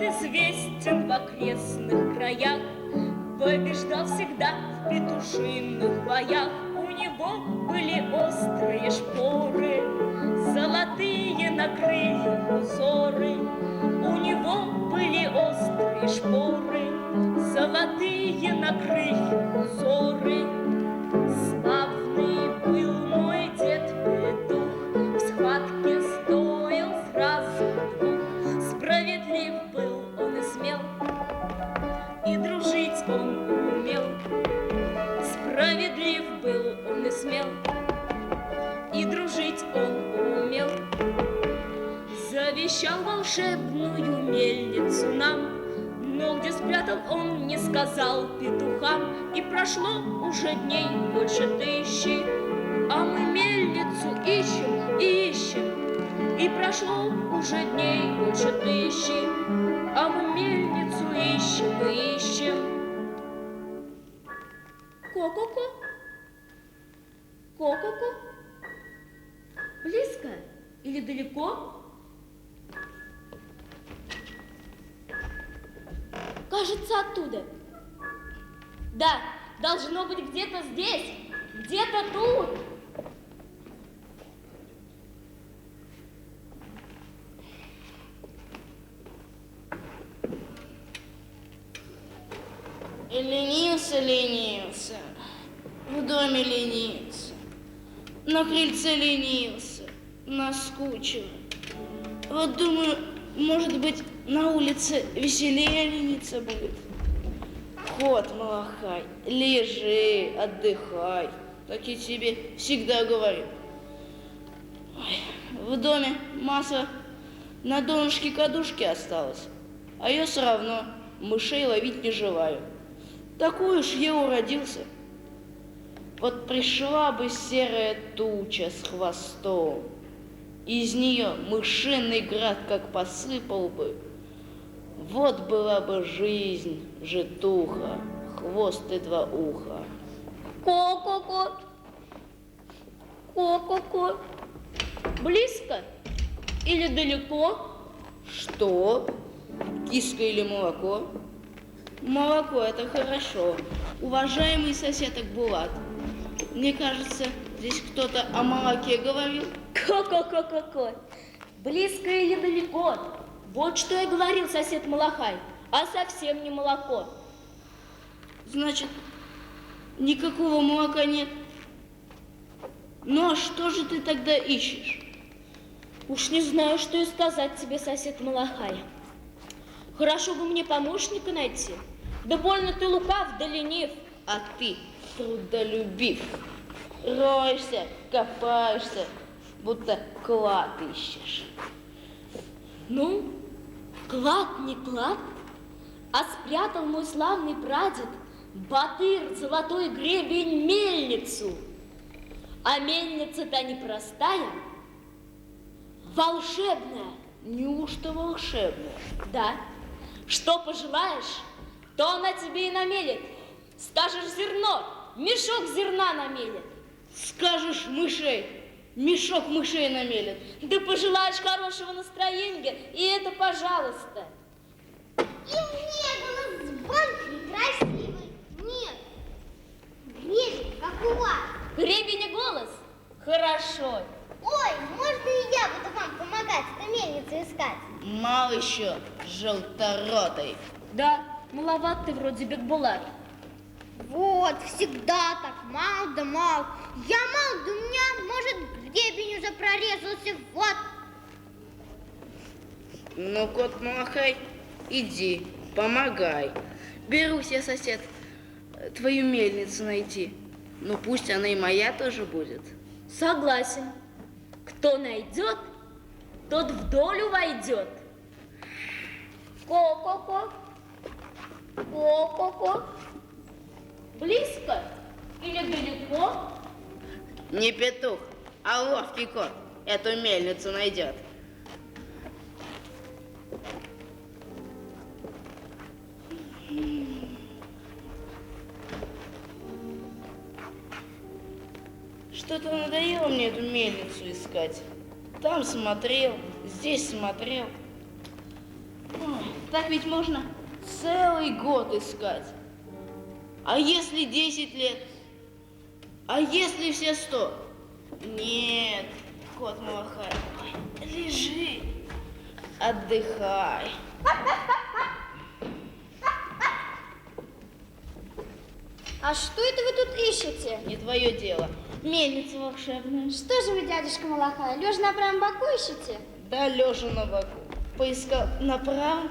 известен в окрестных краях, побеждал всегда в петушиных боях. У него были острые шпоры, золотые на крыльях узоры. У него были острые шпоры, золотые на крыльях узоры. Славный был мой дед Петух, в схватке стоил сразу двух. Справедлив был он и смел, и дружить он умел. Справедлив был он и смел, и дружить он умел. Завещал волшебную мельницу нам, но где спрятал он, не сказал петухам. И прошло уже дней больше 1000, а мы мельницу ищем и ищем. И прошло уже дней больше 1000, а мы мельницу ищем и ищем. Ко-ко-ко, ко-ко-ко. Близко или далеко? Кажется, оттуда. Да, должно быть где-то здесь, где-то тут. Ленился, в доме ленился, на крыльце ленился, наскучило. Вот думаю, может быть, на улице веселее лениться будет. Кот Малахай, лежи, отдыхай, так я тебе всегда говорю. Ой, в доме масса на донышке кадушки осталось, а я все равно мышей ловить не желаю. Такой уж я уродился. Вот пришла бы серая туча с хвостом, из нее мышиный град как посыпал бы. Вот была бы жизнь, житуха, хвост и 2 уха. Ко-ко-ко, ко-ко-ко. Близко или далеко? Что? Киска или молоко? Молоко – это хорошо. Уважаемый сосед Акбулат, мне кажется, здесь кто-то о молоке говорил. Ко-ко-ко-ко-ко. Близко или далеко? Вот что я говорил, сосед Малахай, а совсем не молоко. Значит, никакого молока нет. Ну а что же ты тогда ищешь? Уж не знаю, что и сказать тебе, сосед Малахай. Хорошо бы мне помощника найти. Да больно ты лукав, да ленив. А ты трудолюбив. Роешься, копаешься, будто клад ищешь. Ну, клад не клад, а спрятал мой славный прадед Батыр золотой гребень мельницу. А мельница-то непростая, волшебная. Неужто волшебная? Да. Что пожелаешь, то она тебе и намелет. Скажешь зерно, мешок зерна намелет. Скажешь мышей, мешок мышей намелет. Да пожелаешь хорошего настроения, и это пожалуйста. И мне голос звонкий, красивый. Нет, гребень, как у вас. Гребень и голос? Хорошо. Ой, можно и я буду вам помогать эту мельницу искать? Мал еще, желторотый. Да, маловат ты вроде Бекбулат. Вот, всегда так, мал да мал. Я мал, да у меня, может, гребень уже прорезался, вот. Ну, кот Малахай, иди, помогай. Берусь я, сосед, твою мельницу найти. Ну, пусть она и моя тоже будет. Согласен. Кто найдет, тот в долю войдет. Ко-ко-ко, ко-ко-ко. Близко или далеко? Не петух, а ловкий кот эту мельницу найдет. Что-то надоело мне эту мельницу искать. Там смотрел, здесь смотрел. Ой, так ведь можно целый год искать. А если 10 лет? А если все 100? Нет, кот Малахай, ой, лежи, отдыхай. А что это вы тут ищете? Не твое дело. Мельница волшебная. Что же вы, дядюшка Малахай, лежа на правом боку ищете? Да, лежа на боку. Поискал направо.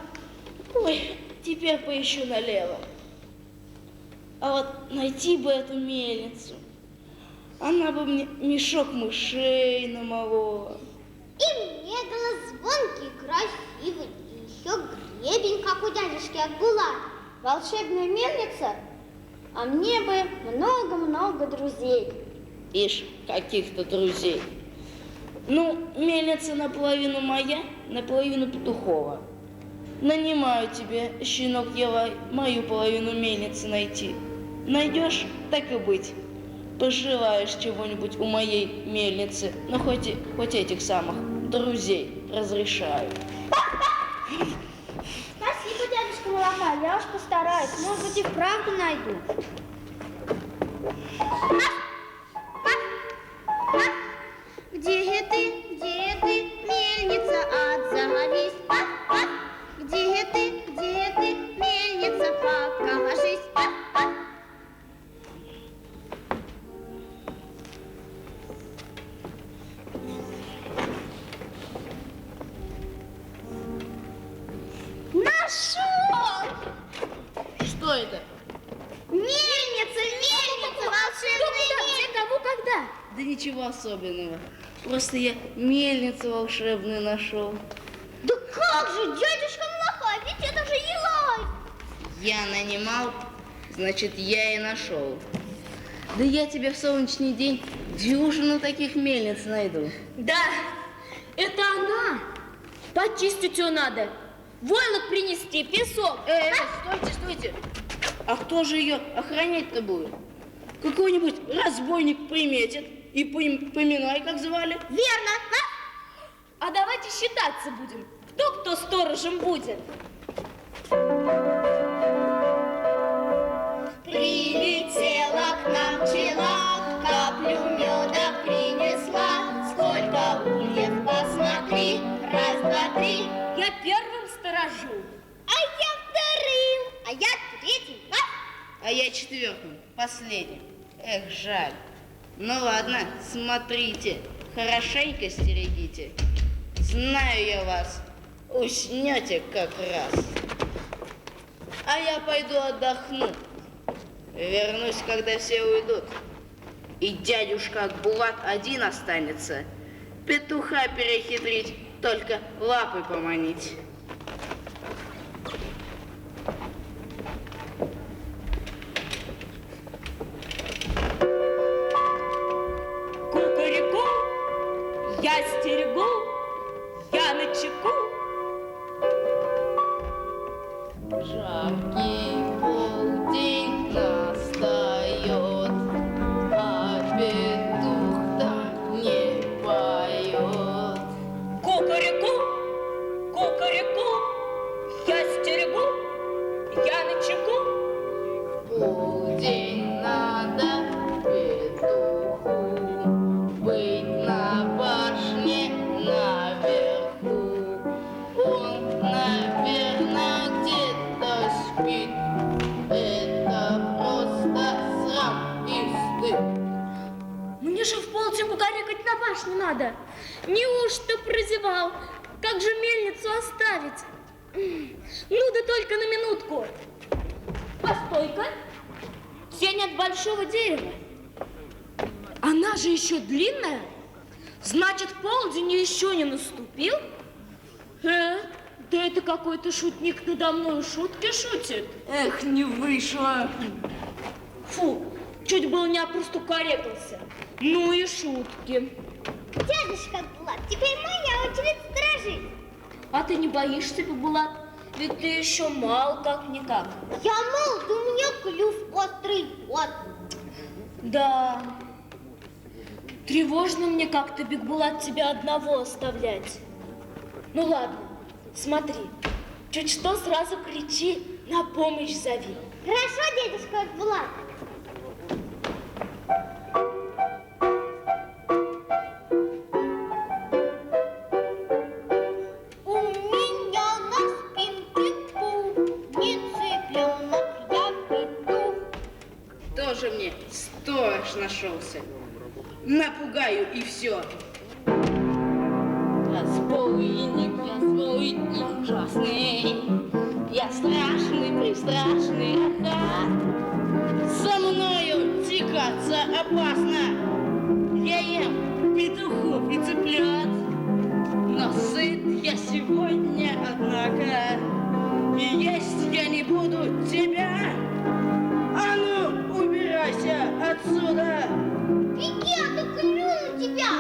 Ой, теперь поищу налево. А вот найти бы эту мельницу. Она бы мне мешок мышей намолола. И мне голос звонкий, красивый, и еще гребень, как у дядюшки Акбула. Волшебная мельница? А мне бы много-много друзей. Ишь, каких-то друзей. Ну, мельница наполовину моя, наполовину Петухова. Нанимаю тебе, щенок Елай, мою половину мельницы найти. Найдешь, так и быть. Пожелаешь чего-нибудь у моей мельницы, ну хоть этих самых друзей разрешаю. Спасибо, дядюшка Малахай, я уж постараюсь, может быть, и вправду найду. Где ты, мельница, отзовись? Где ты, мельница, покажись? Нашел! Что это? Мельница, волшебная мельница! Где, кого, когда? Да ничего особенного. Просто я мельницу волшебную нашел. Да как же, дядюшка Малахай, ведь это же Елай! Я нанимал, значит, я и нашел. Да я тебе в солнечный день дюжину таких мельниц найду. Да, это она. Почистить ее надо. Войлок принести, песок. Стойте. А кто же ее охранять-то будет? Какой-нибудь разбойник приметит и поминай, как звали. Верно! А давайте считаться будем. Кто сторожем будет? Прилетела к нам пчела, каплю меда принесла. Сколько ульев, посмотри, раз, два, три. Я первым сторожу. А я вторым, а я третьим. А я четвертым, последним. Эх, жаль. Ну ладно, смотрите, хорошенько стерегите. Знаю я вас, уснете как раз. А я пойду отдохну. Вернусь, когда все уйдут. И дядюшка Акбулат один останется. Петуха перехитрить, только лапой поманить. Кукареку, я стерегу, я начеку. Жаркий полдень настает, а петух-то не поет. Кукареку, я стерегу, я начеку. Полдень надо петуху быть на башне наверху. Он, наверное, где-то спит. Это просто срам и стыд. Мне же в полдень кукарекать на башне надо. Неужто прозевал? Как же мельницу оставить? Ну да только на минутку. Постой-ка. Тень от большого дерева. Она же еще длинная. Значит, полдень еще не наступил? Да это какой-то шутник надо мной шутки шутит. Эх, не вышло. Фу, чуть было не опростукарекался. Ну и шутки. Дядюшка Акбулат, теперь моя очередь сторожить. А ты не боишься, Бабулат? Ведь ты еще мал как-никак. Я молод, у меня клюв острый, вот. Да. Тревожно мне как-то, Бигбулат, тебя одного оставлять. Ну ладно, смотри. Чуть что, сразу кричи, на помощь зови. Хорошо, дедушка Влад. У меня на спинке пух, не цыпленок, я петух. Тоже мне сторож нашелся. Напугаю и все. Разбойник, ужасный. Я страшный, пристрашный, со мною тягаться опасно. Я ем петухов и цыплят, но сыт я сегодня, однако, и есть я не буду тебя. А ну, убирайся отсюда! Беги, а то клюну тебя.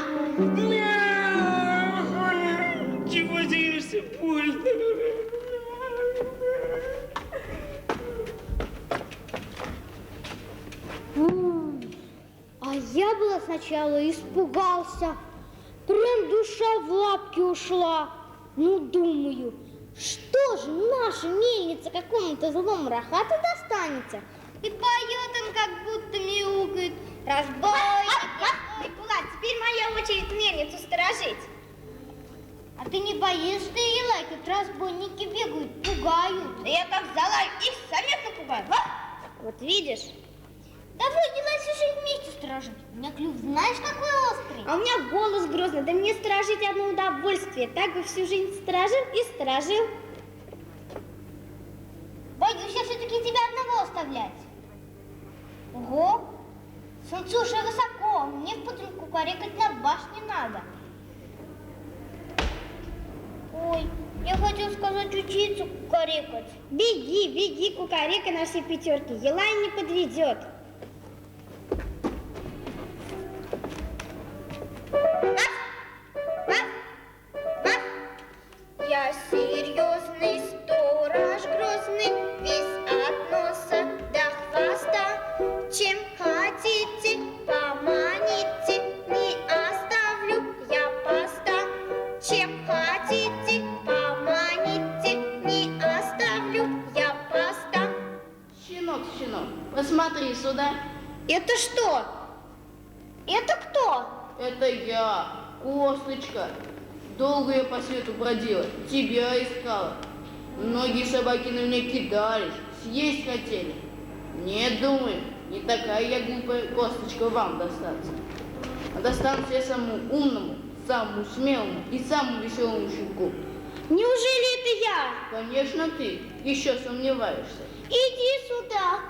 Чего делаешься, больно? А я было сначала испугался. Прям душа в лапки ушла. Ну, думаю, что же наша мельница какому-то злому рахату достанется? И поет он, как будто мяукает. Разбойник, ой, Булат, теперь моя очередь мельницу сторожить. А ты не боишься, Илай, тут разбойники бегают, пугают. Да я как залаю, их самих напугаю. Вот видишь? Давай, Илай, всю жизнь вместе сторожить. У меня клюв, знаешь, какой острый. А у меня голос грозный, да мне сторожить одно удовольствие. Так бы всю жизнь сторожил и сторожил. Боюсь я все-таки тебя одного оставлять. Ого, солнце уже высоко, мне в потом кукарекать на башне надо. Ой, я хотел сказать учиться кукарекать. Беги, беги, кукарекай на все пятерки, Елай не подведет. Я серьезный сторож грозный, весь от носа до хвоста. Чем хотите, поманите, не оставлю я поста. Чем хотите, поманите, не оставлю я поста. Щенок, посмотри сюда. Это что? Это кто? Это я, Косточка. Долго я по свету бродила, тебя искала. Многие собаки на меня кидались, съесть хотели. Нет, думаю, не такая я глупая, Косточка, вам достаться. А достанусь я самому умному, самому смелому и самому веселому щенку. Неужели это я? Конечно, ты еще сомневаешься. Иди сюда.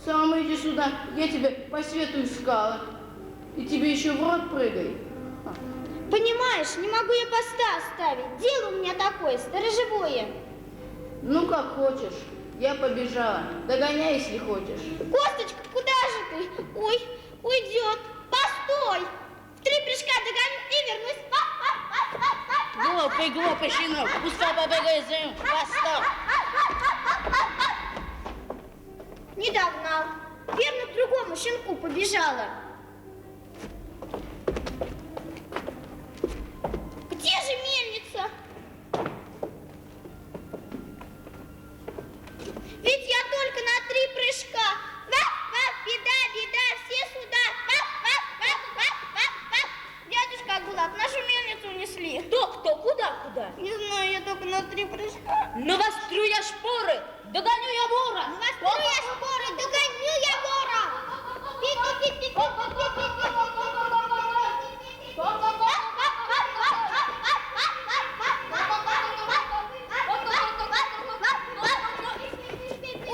Сам иди сюда, я тебя по свету искала. И тебе еще в рот прыгай. Понимаешь, не могу я поста оставить. Дело у меня такое, сторожевое. Ну, как хочешь. Я побежала. Догоняй, если хочешь. Косточка, куда же ты? Ой, уйдет. Постой. В 3 прыжка догоню и вернусь. Глупый щенок. Пускай побегает за ним хвостом. Не догнал. Верно, к другому щенку побежала. Где же мельница? Ведь я только на 3 прыжка. Беда, беда, все сюда. Дядюшка Агулат, нашу мельницу унесли. Кто, куда? Не знаю, я только на 3 прыжка. Навострю я шпоры, догоню я вора. Навострю я шпоры, догоню я вора.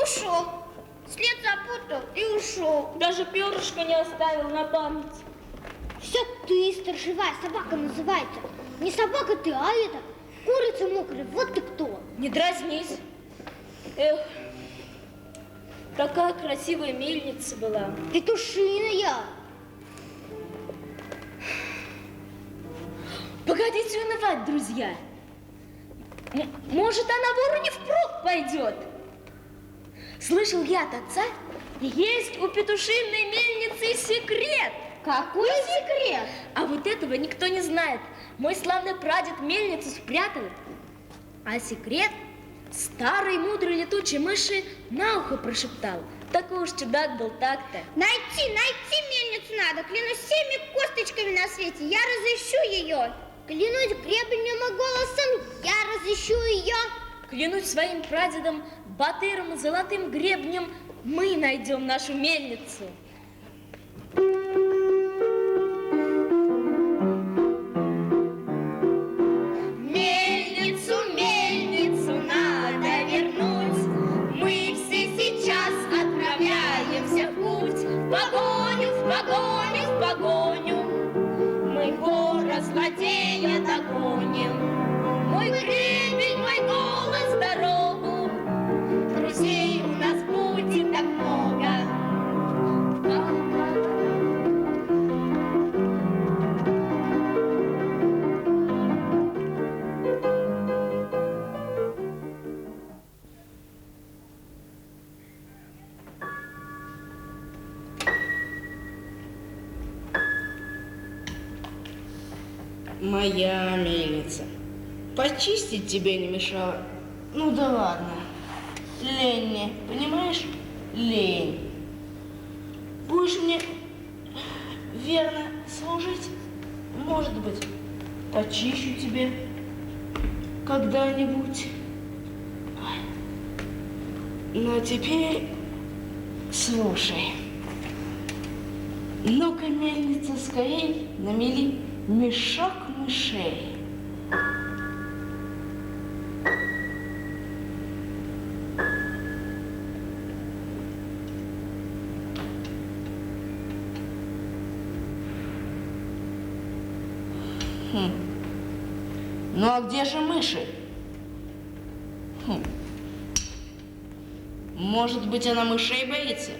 Ушел. След запутал и ушел. Даже перышко не оставил на память. Все ты, сторожевая собака называется. Не собака ты, а это курица мокрая. Вот ты кто. Не дразнись. Эх, какая красивая мельница была. Петушиная. Погодите унывать, друзья. Может, она вору не впрок пойдет? Слышал я от отца, есть у петушиной мельницы секрет. Какой секрет? А вот этого никто не знает. Мой славный прадед мельницу спрятал. А секрет Старый мудрый летучий мыши на ухо прошептал. Такой уж чудак был так-то. Найти мельницу надо. Клянусь всеми косточками на свете, я разыщу ее. Клянусь гребнем и голосом, я разыщу ее. Клянусь своим прадедом, батыром и золотым гребнем, мы найдем нашу мельницу. Мельницу, мельницу надо вернуть. Мы все сейчас отправляемся в путь. В погоню, в погоню, в погоню. Мы вора злодея догоним. Мой гребень, мой голос, дорогу. Друзей у нас будет так много. Моя мельница. Почистить тебе не мешало. Ну да ладно. Лень мне, понимаешь? Лень. Будешь мне верно служить? Может быть, почищу тебе когда-нибудь. Но теперь слушай. Ну-ка, мельница, скорей намели мешок мышей. Ну а где же мыши? Может быть, она мышей боится?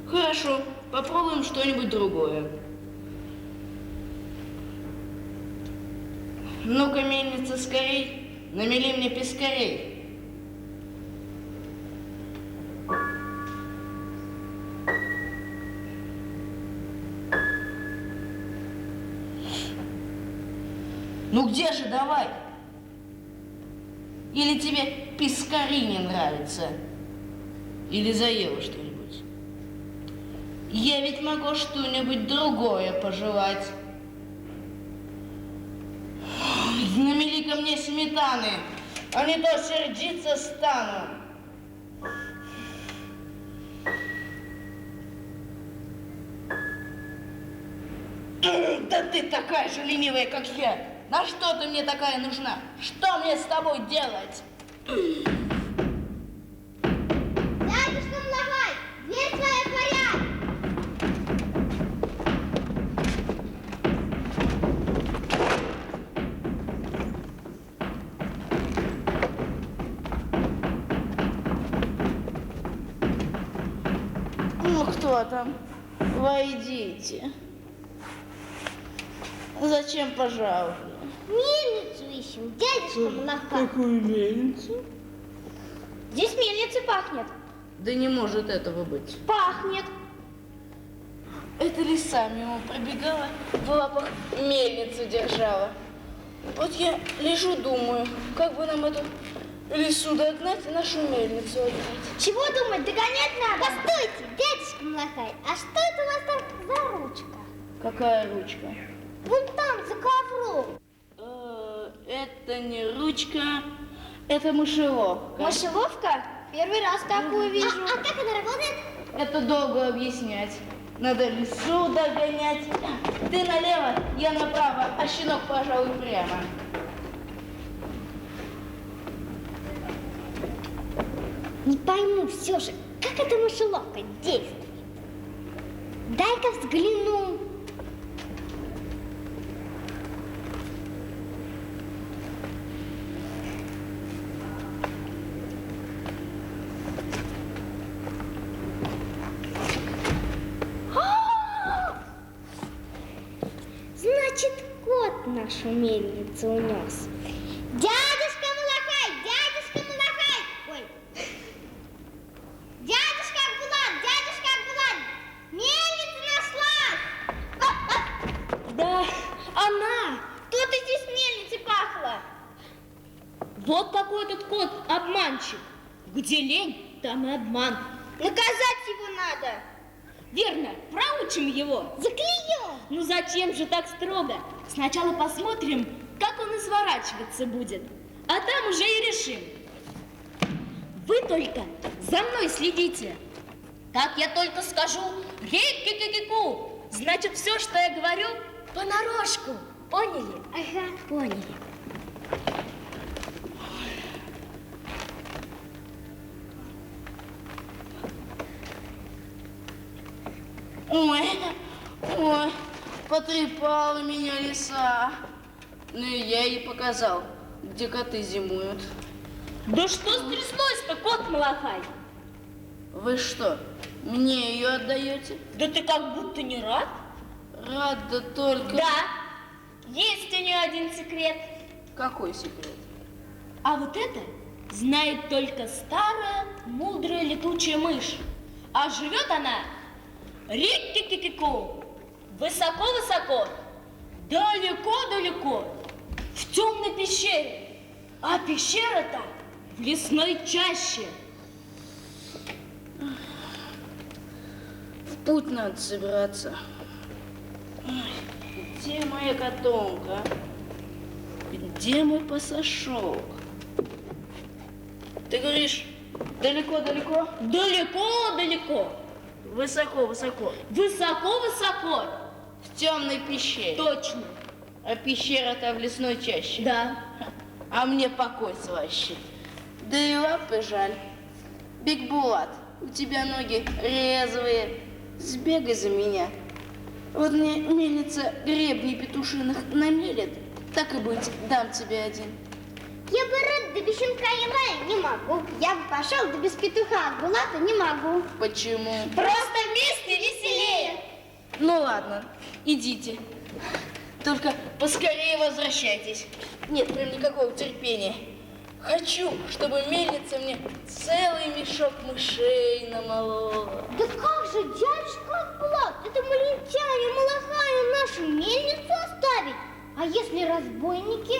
Хорошо, попробуем что-нибудь другое. Ну-ка, мельница, скорей, намели мне пескарей. Ну где же, давай? Или тебе пескари не нравятся? Или заела что-нибудь? Я ведь могу что-нибудь другое пожелать. Намели ко мне сметаны, а не то сердиться стану. Да ты такая же ленивая, как я. На что ты мне такая нужна? Что мне с тобой делать? Дядюшка Млагай, дверь твоя отворяй. Ну, кто там? Войдите. Зачем пожаловали? Мельницу ищем, дядюшка Млагай. Какую мельницу? Здесь мельница пахнет. Да не может этого быть. Пахнет. Это лиса мимо пробегала, в лапах мельницу держала. Вот я лежу, думаю, как бы нам эту лису догнать и нашу мельницу отнять. Чего думать, догонять надо? Постойте, дядюшка Млагай, а что это у вас там за ручка? Какая ручка? Вон там, за ковром. Это не ручка, это мышеловка. Мышеловка? Первый раз такую вижу. А как она работает? Это долго объяснять. Надо лису догонять. Ты налево, я направо, а щенок, пожалуй, прямо. Не пойму все же, как эта мышеловка действует. Дай-ка взгляну. Значит, кот нашу мельницу унес. Дядюшка Малахай! Дядюшка Малахай! Ой. Дядюшка Акбулат! Мельница нашлась! Да, она! Тут и здесь мельницей пахло. Вот какой этот кот обманщик. Где лень, там и обман. Наказать его надо. Верно, проучим его. Заклеем. Ну зачем же так строго? Сначала посмотрим, как он изворачиваться будет. А там уже и решим. Вы только за мной следите. Как я только скажу «ри-ки-ки-ки-ку», значит, все, что я говорю, понарошку. Поняли? Ага. Поняли. Ой, потрепала меня лиса. Ну и я ей показал, где коты зимуют. Да что стряслось-то, кот Малахай? Вы что, мне ее отдаете? Да ты как будто не рад. Рад, да только... Да, есть у нее один секрет. Какой секрет? А вот это знает только старая, мудрая летучая мышь. А живет она ри-ки-ки-ки-ку, высоко-высоко, далеко-далеко, в темной пещере. А пещера-то в лесной чаще. В путь надо собираться. Ой, где моя котомка? Где мой пасашок? Ты говоришь, далеко-далеко? Далеко-далеко, Высоко-высоко. высоко-высоко. В темной пещере. Точно. А пещера-то в лесной чаще. Да. А мне покой слаще. Да и лапы жаль. Бигбулат, у тебя ноги резвые. Сбегай за меня. Вот мне мельница гребней петушиных намелет. Так и быть, дам тебе один. Я бы рад, да без щенка и лая не могу. Я бы пошел, да без петуха от Булата не могу. Почему? Просто вместе веселее. Ну ладно, идите. Только поскорее возвращайтесь. Нет прям никакого терпения. Хочу, чтобы мельница мне целый мешок мышей намолола. Да как же, дядюшка Акбулат, этому лентяю Малахаю нашу мельницу оставить? А если разбойники?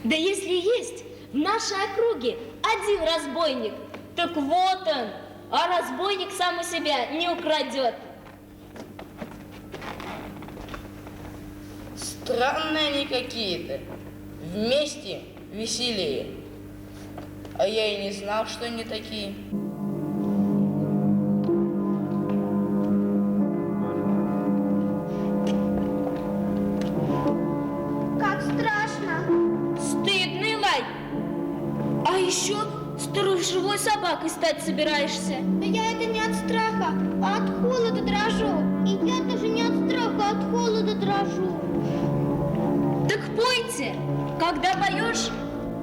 Да если есть в нашей округе один разбойник, так вот он, а разбойник сам у себя не украдет. Странные они какие-то. Вместе веселее. А я и не знал, что они такие. Как страшно. Стыдный лай. А еще сторожевой собакой стать собираешься. Да я это не от страха, а от холода дрожу. И я даже не от страха, а от холода дрожу. Так пойте, когда поешь,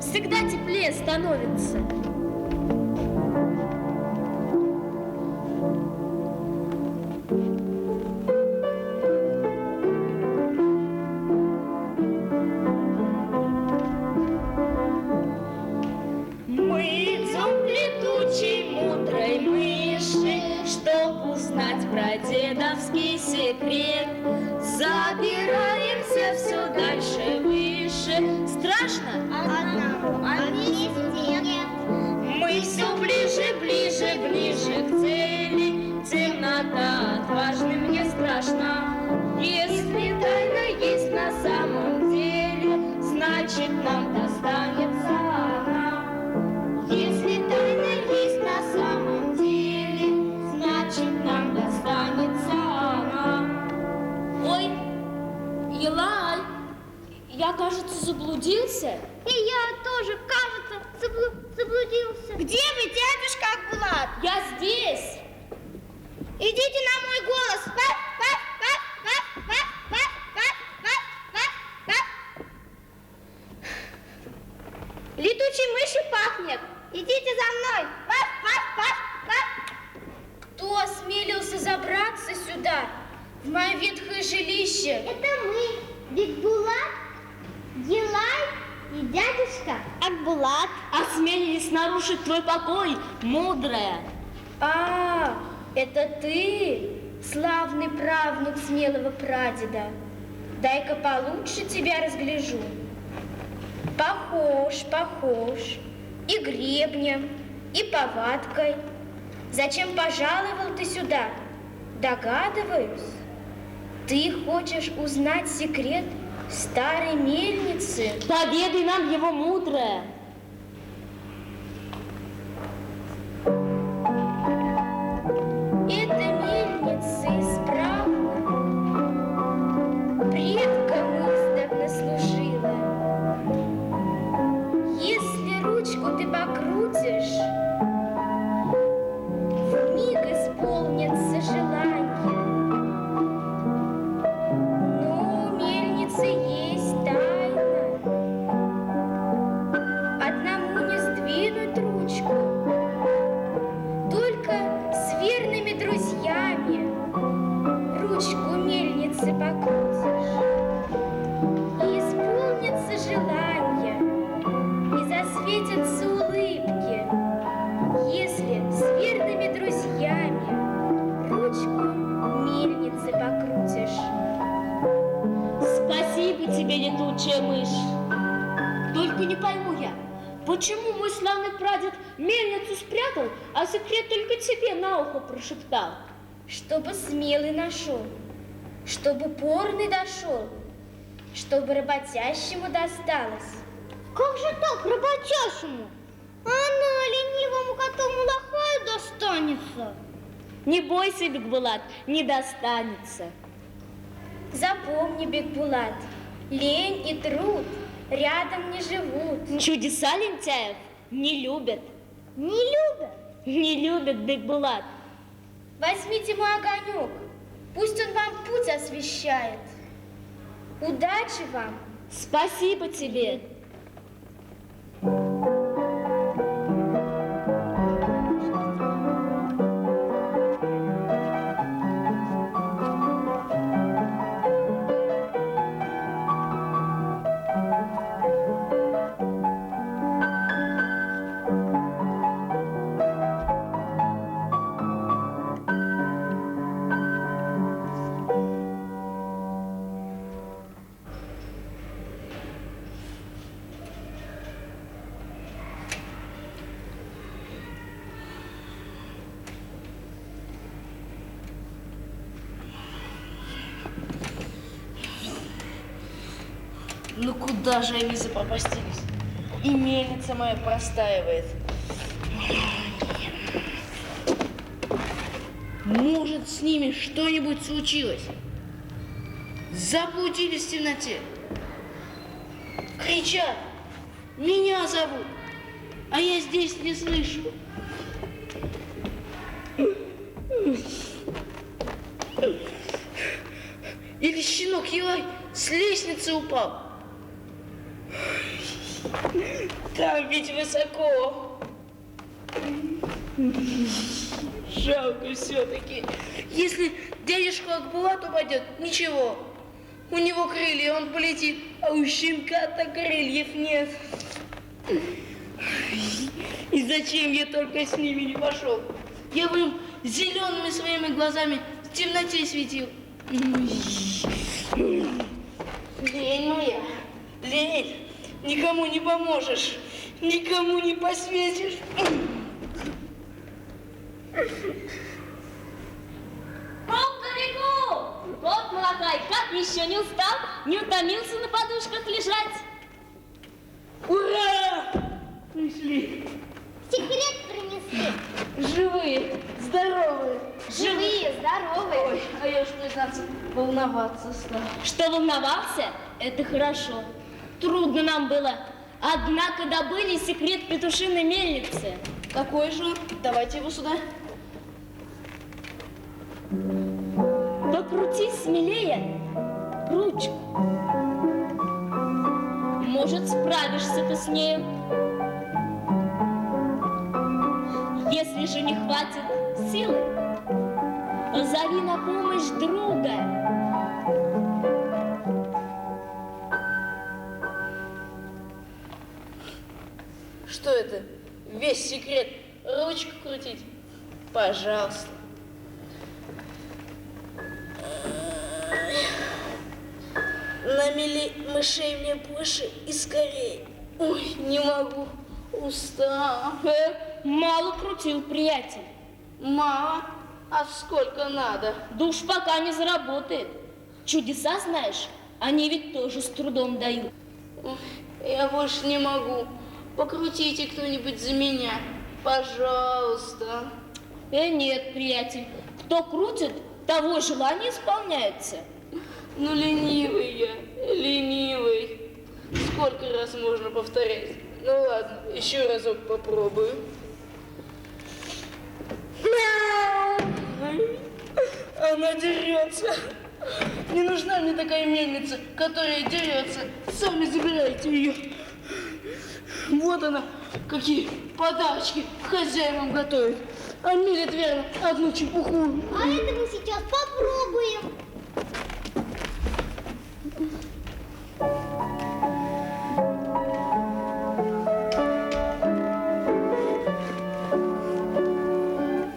всегда теплее становится. Мы идем к летучей мудрой мыши, чтоб узнать про дедовский секрет. Забираемся все дальше, выше. Страшно? Одному, а вместе нет. Мы все ближе, ближе, ближе к цели. Темнота отважным не страшна. Если тайна есть на самом деле, значит нам достанется она. Если тайна есть на самом деле, значит нам достанется она. Ой, Елай, я, кажется, заблудился. И я тоже, кажется, заблудился. Где вы, дядюшка Акбулат? Я здесь. Идите на мой голос. Пап, пап, пап, пап, пап, пап, пап, пап, пап, пап. Летучей мышью пахнет. Идите за мной. Пап, пап, пап, пап. Кто осмелился забраться сюда, в мое ветхое жилище? Это мы, Бигбулат, Елай и дядюшка Акбулат. Осмелились нарушить твой покой, мудрая. А, это ты, славный правнук смелого прадеда. Дай-ка получше тебя разгляжу. Похож. И гребнем, и повадкой. Зачем пожаловал ты сюда? Догадываюсь. Ты хочешь узнать секрет старой мельницы? Поведай нам его, мудрая. Эта мельница исправна, предкам издавна служила. Если ручку ты покрутишь, вмиг исполнится желание. Но у мельницы есть тайна. Одному не сдвинуть ручку, только с верными друзьями ручку мельницы покрутишь. И исполнится желание, и засветятся улыбки, если с верными друзьями ручку мельницы покрутишь. Спасибо тебе, летучая мышь. Только не пойму я, почему мой славный прадед мельницу спрятал, а секрет только тебе на ухо прошептал? Чтобы смелый нашел, чтобы упорный дошел, чтобы работящему досталось. Как же так работящему? Она ленивому коту малахаю достанется. Не бойся, Бекбулат, не достанется. Запомни, Бекбулат, лень и труд рядом не живут. Чудеса лентяев не любят. Не любят? Не любят, Бекбулат. Возьмите мой огонек, пусть он вам путь освещает. Удачи вам! Спасибо тебе. Ну куда же они запропастились? И мельница моя простаивает. Может, с ними что-нибудь случилось? Заблудились в темноте. Кричат, меня зовут, а я здесь не слышу. Или щенок Елай с лестницы упал. Там ведь высоко. Жалко все-таки. Если дядюшка Акбулат упадет, ничего. У него крылья, он полетит, а у щенка-то крыльев нет. И зачем я только с ними не пошел? Я бы им зелеными своими глазами в темноте светил. Лень моя, лень. Никому не поможешь, никому не посветишь. Кукареку! Кот Малахай, как еще не устал, не утомился на подушках лежать? Ура! Пришли. Секрет принесли. Живые, здоровые. Живые, здоровые. Ой, а я уж, признаться, волноваться стал. Что волновался? Это хорошо. Трудно нам было. Однако добыли секрет петушиной мельницы. Какой же он? Давайте его сюда. Покрути смелее ручку. Может, справишься ты с нею. Если же не хватит силы, зови на помощь друга. Что это? Весь секрет ручку крутить? Пожалуйста. Намели мышей мне больше и скорей. Ой, не могу. Устал. Мало крутил, приятель. Мало? А сколько надо? Душ пока не заработает. Чудеса, знаешь, они ведь тоже с трудом дают. Ой, я больше не могу. Покрутите кто-нибудь за меня. Пожалуйста. Нет, приятель, кто крутит, того желание исполняется. Ну, ленивый я, ленивый. Сколько раз можно повторять? Ну ладно, еще разок попробую. Она дерется. Не нужна мне такая мельница, которая дерется. Сами забирайте ее. Вот она, какие подарочки хозяевам готовит. А мелет верно одну чепуху. А это мы сейчас попробуем.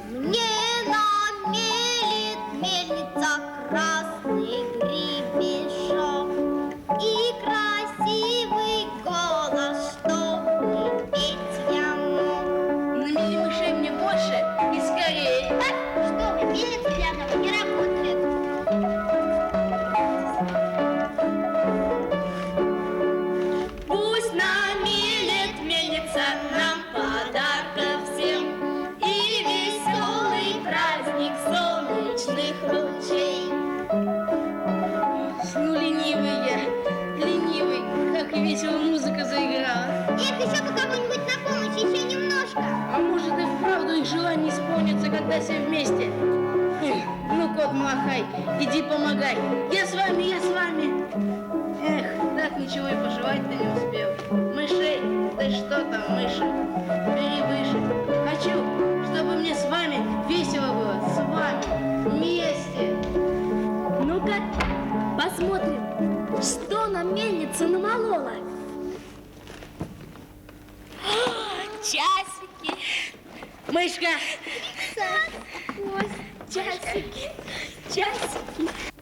Мне намелит мельница красный гребешок и красивый голос, чтобы петь я мог. Намели мышей мне больше и скорее. Что вы, мельница для одного не работает. Пусть намелет мельница нам подарков всем и веселый праздник солнечных лучей. Ну, ленивый я, ленивый, как весело музыка заиграла. Эх, еще бы кому-нибудь на помощь, еще немножко. А может и вправду их желание исполнится, когда все вместе. Эх, ну, кот Малахай, иди помогай. Я с вами, я с вами. Эх, так ничего и пожелать-то не успел. Мышей, да что там, мыши, бери выше. Хочу, чтобы мне с вами весело было, с вами, вместе. Ну-ка, посмотрим, что нам мельница намолола. Часики. Мышка, Часики. Часики.